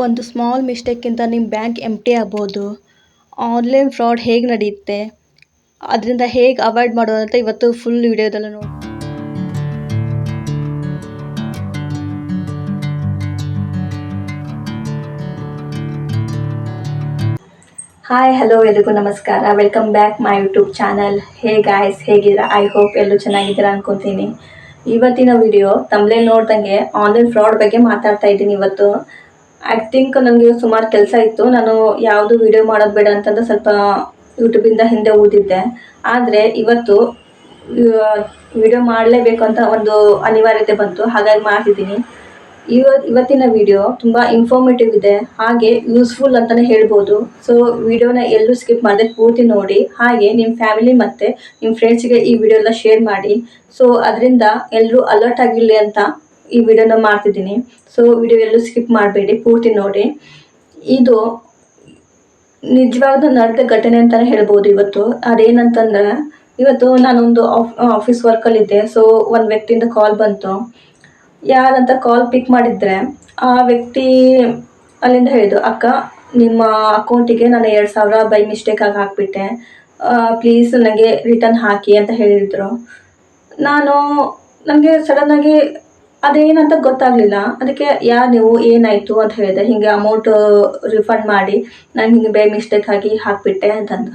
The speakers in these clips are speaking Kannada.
ಒಂದು ಸ್ಮಾಲ್ ಮಿಸ್ಟೇಕಿಂದ ನಿಮ್ಮ ಬ್ಯಾಂಕ್ ಎಂಪ್ಟಿ ಆಗ್ಬೋದು. ಆನ್ಲೈನ್ ಫ್ರಾಡ್ ಹೇಗೆ ನಡೆಯುತ್ತೆ, ಅದರಿಂದ ಹೇಗೆ ಅವಾಯ್ಡ್ ಮಾಡೋದು ಅಂತ ಇವತ್ತು ಫುಲ್ ವಿಡಿಯೋದಲ್ಲಿ ನೋಡಿ. ಹಾಯ್ ಹಲೋ ಎಲ್ರಿಗೂ ನಮಸ್ಕಾರ. Welcome back my YouTube channel. Hey guys, ಹೇಗಿದ್ದೀರಾ? ಐ ಹೋಪ್ ಎಲ್ಲರೂ ಚೆನ್ನಾಗಿದ್ದೀರಾ ಅನ್ಕೊತೀನಿ. ಇವತ್ತಿನ ವಿಡಿಯೋ ತಮ್ಮಲೇ ನೋಡ್ದಂಗೆ ಆನ್ಲೈನ್ ಫ್ರಾಡ್ ಬಗ್ಗೆ ಮಾತಾಡ್ತಾ ಇದ್ದೀನಿ. ಇವತ್ತು ಐ ಥಿಂಕ್ ನನಗೆ ಸುಮಾರು ಕೆಲಸ ಇತ್ತು. ನಾನು ಯಾವುದು ವಿಡಿಯೋ ಮಾಡೋದು ಬೇಡ ಅಂತಂದು ಸ್ವಲ್ಪ ಯೂಟ್ಯೂಬಿಂದ ಹಿಂದೆ ಉಳಿದಿದ್ದೆ. ಆದರೆ ಇವತ್ತು ವಿಡಿಯೋ ಮಾಡಲೇಬೇಕು ಅಂತ ಒಂದು ಅನಿವಾರ್ಯತೆ ಬಂತು, ಹಾಗಾಗಿ ಮಾಡ್ತಿದ್ದೀನಿ. ಇವತ್ತಿನ ವಿಡಿಯೋ ತುಂಬ ಇನ್ಫಾರ್ಮೇಟಿವ್ ಇದೆ, ಹಾಗೆ ಯೂಸ್ಫುಲ್ ಅಂತಲೇ ಹೇಳ್ಬೋದು. ಸೊ ವಿಡಿಯೋನ ಎಲ್ಲೂ ಸ್ಕಿಪ್ ಮಾಡದೆ ಪೂರ್ತಿ ನೋಡಿ, ಹಾಗೆ ನಿಮ್ಮ ಫ್ಯಾಮಿಲಿ ಮತ್ತು ನಿಮ್ಮ ಫ್ರೆಂಡ್ಸ್ಗೆ ಈ ವಿಡಿಯೋ ಎಲ್ಲ ಶೇರ್ ಮಾಡಿ. ಸೊ ಅದರಿಂದ ಎಲ್ಲರೂ ಅಲರ್ಟ್ ಆಗಿರಲಿ ಅಂತ ಈ ವಿಡಿಯೋನ ಮಾಡ್ತಿದ್ದೀನಿ. ಸೊ ವಿಡಿಯೋ ಎಲ್ಲೂ ಸ್ಕಿಪ್ ಮಾಡಬೇಡಿ, ಪೂರ್ತಿ ನೋಡಿ. ಇದು ನಿಜವಾದ ನಡೆದ ಘಟನೆ ಅಂತಲೇ ಹೇಳ್ಬೋದು. ಇವತ್ತು ಅದೇನಂತಂದ್ರೆ, ಇವತ್ತು ನಾನೊಂದು ಆಫೀಸ್ ವರ್ಕಲ್ಲಿದ್ದೆ. ಸೊ ಒಂದು ವ್ಯಕ್ತಿಯಿಂದ ಕಾಲ್ ಬಂತು. ಯಾರಂತ ಕಾಲ್ ಪಿಕ್ ಮಾಡಿದರೆ ಆ ವ್ಯಕ್ತಿ ಅಲ್ಲಿಂದ ಹೇಳಿದ್ರು, ಅಕ್ಕ ನಿಮ್ಮ ಅಕೌಂಟಿಗೆ ನಾನು 2,000 ಬೈ ಮಿಸ್ಟೇಕಾಗಿ ಹಾಕಿಬಿಟ್ಟೆ, ಪ್ಲೀಸ್ ನನಗೆ ರಿಟರ್ನ್ ಹಾಕಿ ಅಂತ ಹೇಳಿದರು. ನನಗೆ ಸಡನ್ನಾಗಿ ಅದೇನಂತ ಗೊತ್ತಾಗಲಿಲ್ಲ. ಅದಕ್ಕೆ ಯಾರು ನೀವು, ಏನಾಯಿತು ಅಂತ ಹೇಳಿದೆ. ಹೀಗೆ ಅಮೌಂಟ್ ರಿಫಂಡ್ ಮಾಡಿ, ನಾನು ಹಿಂಗೆ ಬೈ ಮಿಸ್ಟೇಕ್ ಆಗಿ ಹಾಕಿಬಿಟ್ಟೆ ಅಂತಂದು.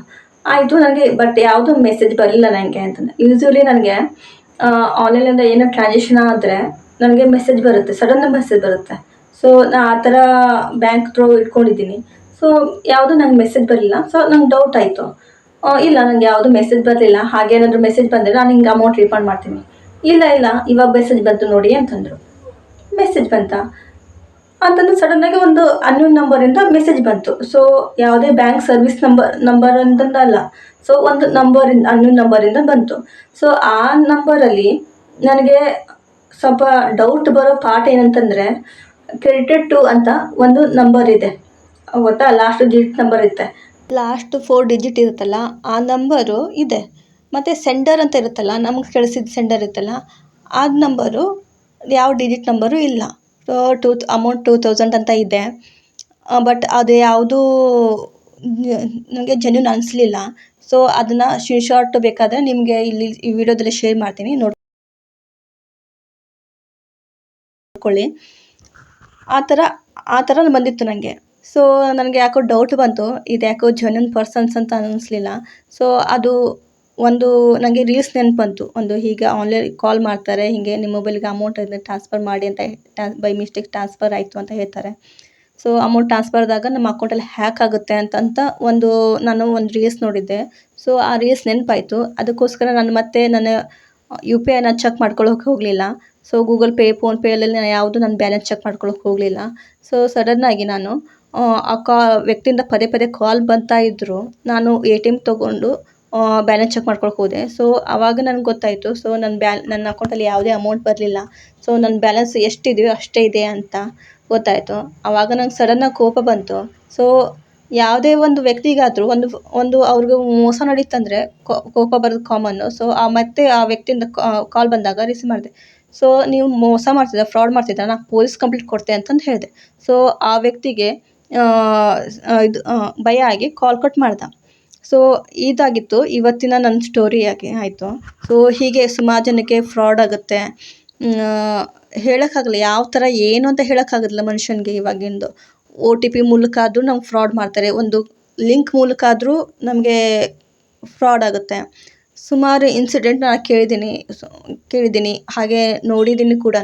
ಆಯಿತು, ನನಗೆ ಬಟ್ ಯಾವುದೂ ಮೆಸೇಜ್ ಬರಲಿಲ್ಲ ನನಗೆ ಅಂತಂದು. ಯೂಶ್ವಲಿ ನನಗೆ ಆನ್ಲೈನಿಂದ ಏನೋ ಟ್ರಾನ್ಸಾಕ್ಷನ್ ಆದರೆ ನನಗೆ ಮೆಸೇಜ್ ಬರುತ್ತೆ, ಸಡನ್ ಮೆಸೇಜ್ ಬರುತ್ತೆ. ಸೊ ನಾ ಆ ಥರ ಬ್ಯಾಂಕ್ ಥ್ರೂ ಇಟ್ಕೊಂಡಿದ್ದೀನಿ. ಸೊ ಯಾವುದೂ ನಂಗೆ ಮೆಸೇಜ್ ಬರಲಿಲ್ಲ. ಸೊ ನಂಗೆ ಡೌಟ್ ಆಯಿತು, ಇಲ್ಲ ನನಗೆ ಯಾವುದೂ ಮೆಸೇಜ್ ಬರಲಿಲ್ಲ, ಹಾಗೇನಾದರೂ ಮೆಸೇಜ್ ಬಂದರೆ ನಾನು ಹಿಂಗೆ ಅಮೌಂಟ್ ರೀಫಂಡ್ ಮಾಡ್ತೀನಿ. ಇಲ್ಲ ಇವಾಗ ಮೆಸೇಜ್ ಬಂತು ನೋಡಿ ಅಂತಂದರು. ಮೆಸೇಜ್ ಬಂತಾ ಅಂತಂದು ಸಡನ್ನಾಗಿ ಒಂದು ಅನ್ನೋನ್ ನಂಬರಿಂದ ಮೆಸೇಜ್ ಬಂತು. ಸೊ ಯಾವುದೇ ಬ್ಯಾಂಕ್ ಸರ್ವಿಸ್ ನಂಬರ್ ಅಂತಂದಲ್ಲ. ಸೊ ಒಂದು ಅನ್ನೋನ್ ನಂಬರಿಂದ ಬಂತು. ಸೊ ಆ ನಂಬರಲ್ಲಿ ನನಗೆ ಸ್ವಲ್ಪ ಡೌಟ್ ಬರೋ ಪಾರ್ಟ್ ಏನಂತಂದರೆ, ಕ್ರೆಡಿಟೆಡ್ ಟು ಅಂತ ಒಂದು ನಂಬರ್ ಇದೆ ಗೊತ್ತಾ, ಲಾಸ್ಟ್ ಡಿಜಿಟ್ ನಂಬರ್ ಇರುತ್ತೆ, ಲಾಸ್ಟ್ 4 ಡಿಜಿಟ್ ಇರುತ್ತಲ್ಲ ಆ ನಂಬರು ಇದೆ. ಮತ್ತು ಸೆಂಡರ್ ಅಂತ ಇರುತ್ತಲ್ಲ, ನಮ್ಗೆ ಕಳಿಸಿದ ಸೆಂಡರ್ ಇರುತ್ತಲ್ಲ ಆ ನಂಬರು ಯಾವ ಡಿಜಿಟ್ ನಂಬರು ಇಲ್ಲ. ಅಮೌಂಟ್ 2,000 ಅಂತ ಇದೆ. ಬಟ್ ಅದು ಯಾವುದೂ ನನಗೆ ಜೆನ್ಯೂನ್ ಅನಿಸ್ಲಿಲ್ಲ. ಸೊ ಅದನ್ನು ಸ್ಕ್ರೀನ್ಶಾಟ್ ಬೇಕಾದರೆ ನಿಮಗೆ ಇಲ್ಲಿ ಈ ವಿಡಿಯೋದಲ್ಲಿ ಶೇರ್ ಮಾಡ್ತೀನಿ, ನೋಡ್ಕೊಳ್ಳಿ. ಆ ಥರ ಬಂದಿತ್ತು ನನಗೆ. ಸೊ ನನಗೆ ಯಾಕೋ ಡೌಟ್ ಬಂತು, ಇದು ಯಾಕೋ ಜೆನ್ಯೂನ್ ಪರ್ಸನ್ಸ್ ಅಂತ ಅನ್ನಿಸ್ಲಿಲ್ಲ. ಸೊ ಅದು ಒಂದು ನನಗೆ ರೀಲ್ಸ್ ನೆನಪು ಬಂತು. ಒಂದು ಹೀಗೆ ಆನ್ಲೈನ್ ಕಾಲ್ ಮಾಡ್ತಾರೆ, ಹೀಗೆ ನಿಮ್ಮ ಮೊಬೈಲ್ಗೆ ಅಮೌಂಟ್ ಟ್ರಾನ್ಸ್ಫರ್ ಮಾಡಿ ಅಂತ, ಬೈ ಮಿಸ್ಟೇಕ್ ಟ್ರಾನ್ಸ್ಫರ್ ಆಯಿತು ಅಂತ ಹೇಳ್ತಾರೆ. ಸೊ ಅಮೌಂಟ್ ಟ್ರಾನ್ಸ್ಫರ್ ಆದಾಗ ನಮ್ಮ ಅಕೌಂಟಲ್ಲಿ ಹ್ಯಾಕ್ ಆಗುತ್ತೆ ಅಂತ ನಾನು ಒಂದು ರೀಲ್ಸ್ ನೋಡಿದ್ದೆ. ಸೊ ಆ ರೀಲ್ಸ್ ನೆನಪಾಯಿತು. ಅದಕ್ಕೋಸ್ಕರ ನಾನು ಮತ್ತೆ ನನ್ನ UPIನ ಚೆಕ್ ಮಾಡ್ಕೊಳ್ಳೋಕೆ ಹೋಗಲಿಲ್ಲ. ಸೊ ಗೂಗಲ್ ಪೇ, ಫೋನ್ಪೇಯಲ್ಲಿ ನಾನು ಯಾವುದು ನನ್ನ ಬ್ಯಾಲೆನ್ಸ್ ಚೆಕ್ ಮಾಡ್ಕೊಳ್ಳೋಕೆ ಹೋಗಲಿಲ್ಲ. ಸೊ ಸಡನ್ನಾಗಿ ನಾನು ವ್ಯಕ್ತಿಯಿಂದ ಪದೇ ಕಾಲ್ ಬರ್ತಾ ಇದ್ದರು. ನಾನು ATM ತೊಗೊಂಡು ಬ್ಯಾಲೆನ್ಸ್ ಚೆಕ್ ಮಾಡ್ಕೊಳಕ್ಕೆ ಹೋದೆ. ಸೊ ಆವಾಗ ನನಗೆ ಗೊತ್ತಾಯಿತು, ಸೊ ನನ್ನ ಅಕೌಂಟಲ್ಲಿ ಯಾವುದೇ ಅಮೌಂಟ್ ಬರಲಿಲ್ಲ. ಸೊ ನನ್ನ ಬ್ಯಾಲೆನ್ಸ್ ಎಷ್ಟಿದೆಯೋ ಅಷ್ಟೇ ಇದೆ ಅಂತ ಗೊತ್ತಾಯಿತು. ಆವಾಗ ನಂಗೆ ಸಡನ್ನಾಗಿ ಕೋಪ ಬಂತು. ಸೊ ಯಾವುದೇ ಒಂದು ವ್ಯಕ್ತಿಗಾದರೂ ಒಂದು ಅವ್ರಿಗೆ ಮೋಸ ನಡೀತಂದರೆ ಕೋಪ ಬರೋದು ಕಾಮನ್ನು. ಸೊ ಮತ್ತೆ ಆ ವ್ಯಕ್ತಿಯಿಂದ ಕಾಲ್ ಬಂದಾಗ ರಿಸೀವ್ ಮಾಡಿದೆ. ಸೊ ನೀವು ಮೋಸ ಮಾಡ್ತಿದ್ದ, ಫ್ರಾಡ್ ಮಾಡ್ತಿದ್ದ, ನಾನು ಪೊಲೀಸ್ ಕಂಪ್ಲೇಂಟ್ ಕೊಡ್ತೆ ಅಂತಂದು ಹೇಳಿದೆ. ಸೊ ಆ ವ್ಯಕ್ತಿಗೆ ಭಯ ಆಗಿ ಕಾಲ್ ಕಟ್ ಮಾಡ್ದ. ಸೊ ಇದಾಗಿತ್ತು ಇವತ್ತಿನ ನನ್ನ ಸ್ಟೋರಿಯಾಗಿ ಆಯಿತು. ಸೊ ಹೀಗೆ ಸುಮಾರು ಜನಕ್ಕೆ ಫ್ರಾಡ್ ಆಗುತ್ತೆ. ಹೇಳೋಕ್ಕಾಗಲ್ಲ ಯಾವ ಥರ ಏನು ಅಂತ ಹೇಳೋಕ್ಕಾಗೋದಿಲ್ಲ ಮನುಷ್ಯನಿಗೆ. ಇವಾಗಿಂದು OTP ಮೂಲಕ ಆದರೂ ನಮ್ಗೆ ಫ್ರಾಡ್ ಮಾಡ್ತಾರೆ, ಒಂದು ಲಿಂಕ್ ಮೂಲಕ ಆದರೂ ನಮಗೆ ಫ್ರಾಡ್ ಆಗುತ್ತೆ. ಸುಮಾರು ಇನ್ಸಿಡೆಂಟ್ ನಾನು ಕೇಳಿದ್ದೀನಿ, ಹಾಗೆ ನೋಡಿದ್ದೀನಿ ಕೂಡ.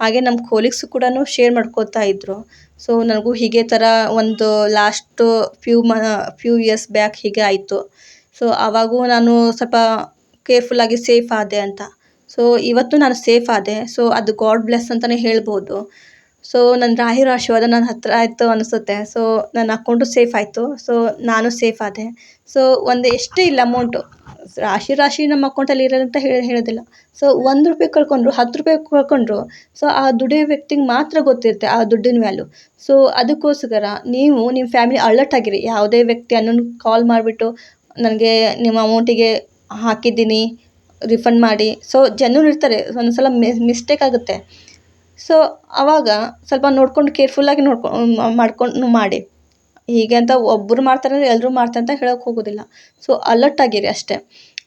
ಹಾಗೆ ನಮ್ಮ ಕೊಲೀಗ್ಸು ಕೂಡ ಶೇರ್ ಮಾಡ್ಕೋತಾ ಇದ್ದರು. ಸೊ ನನಗೂ ಹೀಗೆ ಥರ ಒಂದು ಲಾಸ್ಟ್ ಫ್ಯೂ ಇಯರ್ಸ್ ಬ್ಯಾಕ್ ಹೀಗೆ ಆಯಿತು. ಸೊ ಆವಾಗೂ ನಾನು ಸ್ವಲ್ಪ ಕೇರ್ಫುಲ್ಲಾಗಿ ಸೇಫ್ ಆದೆ ಅಂತ. ಸೊ ಇವತ್ತು ನಾನು ಸೇಫ್ ಆದೆ. ಸೊ ಅದು ಗಾಡ್ ಬ್ಲೆಸ್ ಅಂತಲೇ ಹೇಳ್ಬೋದು. ಸೊ ನನ್ನ ರಾಹಿರ ಆಶೀರ್ವಾದ ನನ್ನ ಹತ್ರ ಆಯಿತು ಅನಿಸುತ್ತೆ. ಸೊ ನನ್ನ ಅಕೌಂಟು ಸೇಫ್ ಆಯಿತು. ಸೊ ನಾನು ಸೇಫ್ ಆದೆ. ಸೊ ಒಂದು ಎಷ್ಟೇ ಇಲ್ಲ ಅಮೌಂಟು, ರಾಶಿ ನಮ್ಮ ಅಕೌಂಟಲ್ಲಿ ಇರೋದು ಅಂತ ಹೇಳೋದಿಲ್ಲ. ಸೊ ₹1 ಕಳ್ಕೊಂಡ್ರು, ₹10 ಕಳ್ಕೊಂಡ್ರು, ಸೊ ಆ ದುಡಿಯೋ ವ್ಯಕ್ತಿಗೆ ಮಾತ್ರ ಗೊತ್ತಿರುತ್ತೆ ಆ ದುಡ್ಡಿನ ವ್ಯಾಲ್ಯೂ. ಸೊ ಅದಕ್ಕೋಸ್ಕರ ನೀವು ನಿಮ್ಮ ಫ್ಯಾಮಿಲಿ ಅಲರ್ಟ್ ಆಗಿರಿ. ಯಾವುದೇ ವ್ಯಕ್ತಿ ಕಾಲ್ ಮಾಡಿಬಿಟ್ಟು ನನಗೆ ನಿಮ್ಮ ಅಮೌಂಟಿಗೆ ಹಾಕಿದ್ದೀನಿ ರಿಫಂಡ್ ಮಾಡಿ. ಸೊ ಜೆನ್ಯೂನ್ ಇರ್ತಾರೆ, ಒಂದು ಸಲ ಮಿಸ್ಟೇಕ್ ಆಗುತ್ತೆ. ಸೊ ಆವಾಗ ಸ್ವಲ್ಪ ನೋಡ್ಕೊಂಡು ಕೇರ್ಫುಲ್ಲಾಗಿ ಮಾಡ್ಕೊಂಡು ಮಾಡಿ. ಹೀಗೆ ಅಂತ ಒಬ್ಬರು ಮಾಡ್ತಾರೆ ಅಂದರೆ ಎಲ್ಲರೂ ಮಾಡ್ತಾರೆ ಅಂತ ಹೇಳೋಕ್ಕೆ ಹೋಗೋದಿಲ್ಲ. ಸೊ ಅಲರ್ಟ್ ಆಗಿರಿ ಅಷ್ಟೇ.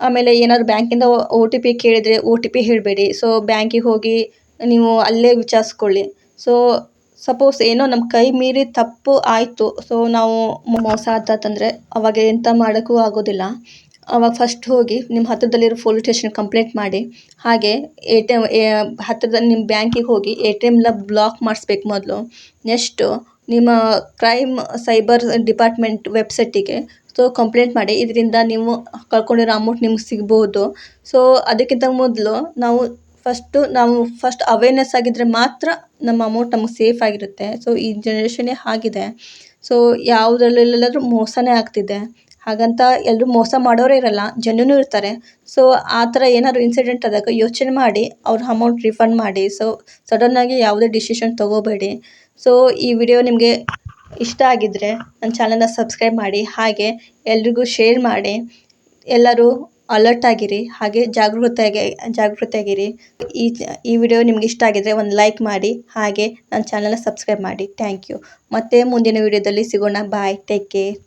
ಆಮೇಲೆ ಏನಾದ್ರು ಬ್ಯಾಂಕಿಂದ ಒ ಟಿ ಪಿ ಕೇಳಿದರೆ ಒ ಟಿ ಪಿ ಹೇಳಬೇಡಿ. ಸೊ ಬ್ಯಾಂಕಿಗೆ ಹೋಗಿ ನೀವು ಅಲ್ಲೇ ವಿಚಾರಿಸ್ಕೊಳ್ಳಿ. ಸೊ ಸಪೋಸ್ ಏನೋ ನಮ್ಮ ಕೈ ಮೀರಿ ತಪ್ಪು ಆಯಿತು, ಸೊ ನಾವು ಮೋಸ ಆತಂದರೆ ಅವಾಗ ಎಂಥ ಮಾಡೋಕ್ಕೂ ಆಗೋದಿಲ್ಲ. ಅವಾಗ ಫಸ್ಟ್ ಹೋಗಿ ನಿಮ್ಮ ಹತ್ತಿರದಲ್ಲಿರೋ ಪೊಲೀಸ್ ಸ್ಟೇಷನ್ಗೆ ಕಂಪ್ಲೇಂಟ್ ಮಾಡಿ. ಹಾಗೆ ಹತ್ತಿರದಲ್ಲಿ ನಿಮ್ಮ ಬ್ಯಾಂಕಿಗೆ ಹೋಗಿ ATMನ ಬ್ಲಾಕ್ ಮಾಡಿಸ್ಬೇಕು ಮೊದಲು. ನೆಕ್ಸ್ಟು ನಿಮ್ಮ ಕ್ರೈಮ್ ಸೈಬರ್ ಡಿಪಾರ್ಟ್ಮೆಂಟ್ ವೆಬ್ಸೈಟಿಗೆ ಸೊ ಕಂಪ್ಲೇಂಟ್ ಮಾಡಿ. ಇದರಿಂದ ನೀವು ಕಳ್ಕೊಂಡಿರೋ ಅಮೌಂಟ್ ನಿಮ್ಗೆ ಸಿಗ್ಬೋದು. ಸೊ ಅದಕ್ಕಿಂತ ಮೊದಲು ನಾವು ಫಸ್ಟ್ ಅವೇರ್ನೆಸ್ ಆಗಿದ್ದರೆ ಮಾತ್ರ ನಮ್ಮ ಅಮೌಂಟ್ ನಮಗೆ ಸೇಫ್ ಆಗಿರುತ್ತೆ. ಸೊ ಈ ಜನ್ರೇಷನ್ನೇ ಆಗಿದೆ. ಸೊ ಯಾವುದ್ರಲ್ಲೆಲ್ಲಾದರೂ ಮೋಸನೇ ಆಗ್ತಿದೆ. ಹಾಗಂತ ಎಲ್ಲರೂ ಮೋಸ ಮಾಡೋರೇ ಇರಲ್ಲ, ಜೆನ್ಯೂನೂ ಇರ್ತಾರೆ. ಸೊ ಆ ಥರ ಏನಾದ್ರು ಇನ್ಸಿಡೆಂಟ್ ಆದಾಗ ಯೋಚನೆ ಮಾಡಿ ಅವ್ರ ಅಮೌಂಟ್ ರಿಫಂಡ್ ಮಾಡಿ. ಸೊ ಸಡನ್ನಾಗಿ ಯಾವುದೇ ಡಿಸಿಷನ್ ತೊಗೋಬೇಡಿ. ಸೊ ಈ ವಿಡಿಯೋ ನಿಮಗೆ ಇಷ್ಟ ಆಗಿದ್ದರೆ ನನ್ನ ಚಾನಲ್ನ ಸಬ್ಸ್ಕ್ರೈಬ್ ಮಾಡಿ. ಹಾಗೆ ಎಲ್ರಿಗೂ ಶೇರ್ ಮಾಡಿ. ಎಲ್ಲರೂ ಅಲರ್ಟ್ ಆಗಿರಿ, ಹಾಗೆ ಜಾಗೃತೆಯಾಗಿರಿ. ಈ ವಿಡಿಯೋ ನಿಮ್ಗೆ ಇಷ್ಟ ಆಗಿದ್ದರೆ ಒಂದು ಲೈಕ್ ಮಾಡಿ, ಹಾಗೆ ನನ್ನ ಚಾನಲ್ನ ಸಬ್ಸ್ಕ್ರೈಬ್ ಮಾಡಿ. Thank you. ಮತ್ತೆ ಮುಂದಿನ ವಿಡಿಯೋದಲ್ಲಿ ಸಿಗೋಣ. Bye, take care.